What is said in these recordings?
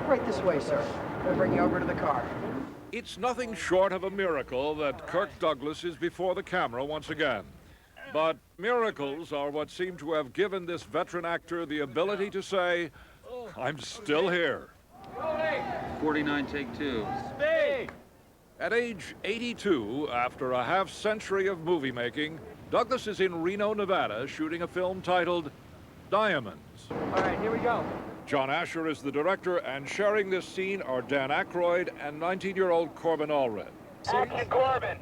Right this way, sir. We'll bring you over to the car. It's nothing short of a miracle that Kirk Douglas is before the camera once again. But miracles are what seem to have given this veteran actor the ability to say, I'm still here. 49, take 2. Speed! At age 82, after a half-century of movie making, Douglas is in Reno, Nevada, shooting a film titled Diamonds. All right, here we go. John Asher is the director, and sharing this scene are Dan Aykroyd and 19-year-old Corbin Allred. Action, Corbin!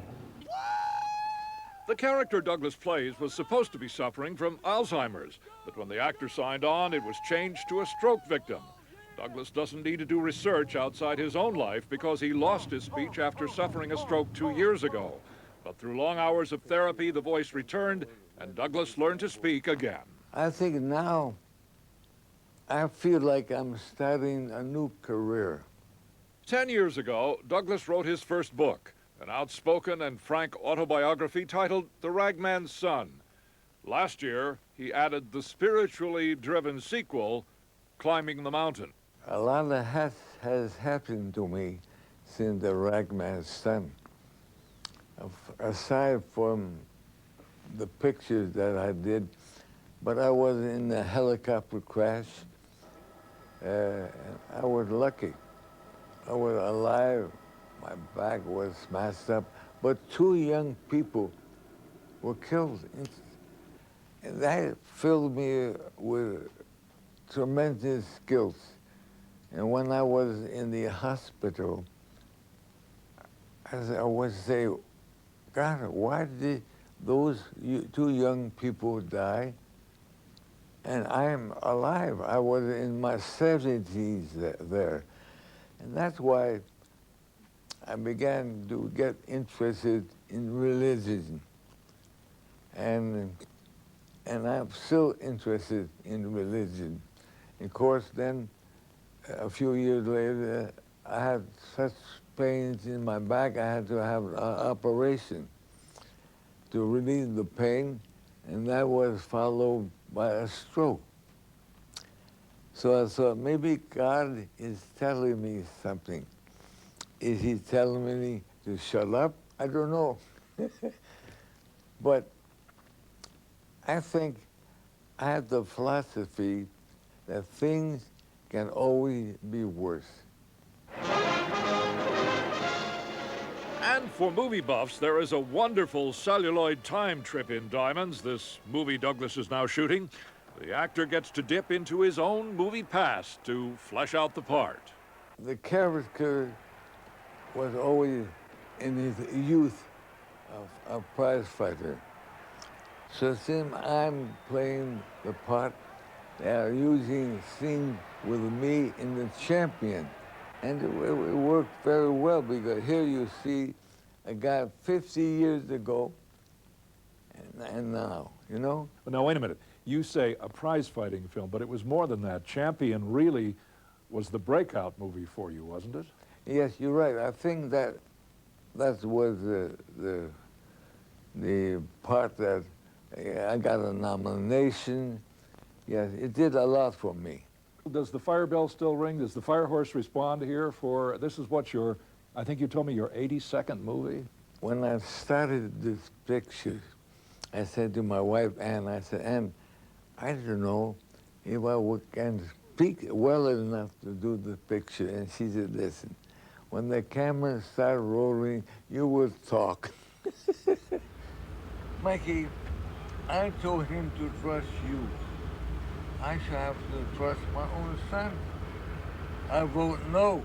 The character Douglas plays was supposed to be suffering from Alzheimer's, but when the actor signed on, it was changed to a stroke victim. Douglas doesn't need to do research outside his own life because he lost his speech after suffering a stroke 2 years ago. But through long hours of therapy, the voice returned, and Douglas learned to speak again. I think now I feel like I'm starting a new career. 10 years ago, Douglas wrote his first book, an outspoken and frank autobiography titled The Ragman's Son. Last year, he added the spiritually driven sequel, Climbing the Mountain. A lot has happened to me since The Ragman's Son. Aside from the pictures that I did, but I was in a helicopter crash. I was lucky. I was alive. My back was smashed up, but 2 young people were killed. And that filled me with tremendous guilt. And when I was in the hospital, I would say, God, why did those 2 young people die? And I'm alive. I was in my 70s there. And that's why I began to get interested in religion. And I'm still interested in religion. Of course, then, a few years later, I had such pains in my back, I had to have an operation to relieve the pain, and that was followed by a stroke. So I thought, maybe God is telling me something. Is he telling me to shut up? I don't know. But I think I have the philosophy that things can always be worse. And for movie buffs, there is a wonderful celluloid time trip in Diamonds, this movie Douglas is now shooting. The actor gets to dip into his own movie past to flesh out the part. The character was always in his youth a prize fighter. So since I'm playing the part, they are using scenes with me in The Champion. And it worked very well because here you see a guy 50 years ago and now, you know? Now, wait a minute. You say a prize-fighting film, but it was more than that. Champion really was the breakout movie for you, wasn't it? Yes, you're right. I think that was the part that I got a nomination. Yes, it did a lot for me. Does the fire bell still ring? Does the fire horse respond here for, this is what your, I think you told me your 82nd movie? When I started this picture, I said to my wife, Ann, I said, Ann, I don't know if I can speak well enough to do the picture. And she said, listen, when the camera starts rolling, you will talk. Mikey, I told him to trust you. I should have to trust my own son. I vote no.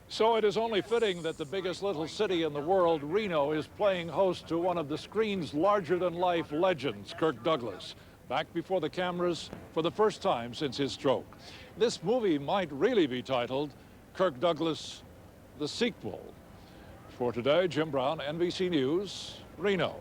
So it is only fitting that the biggest little city in the world, Reno, is playing host to one of the screen's larger-than-life legends, Kirk Douglas, back before the cameras for the first time since his stroke. This movie might really be titled Kirk Douglas, the Sequel. For today, Jim Brown, NBC News, Reno.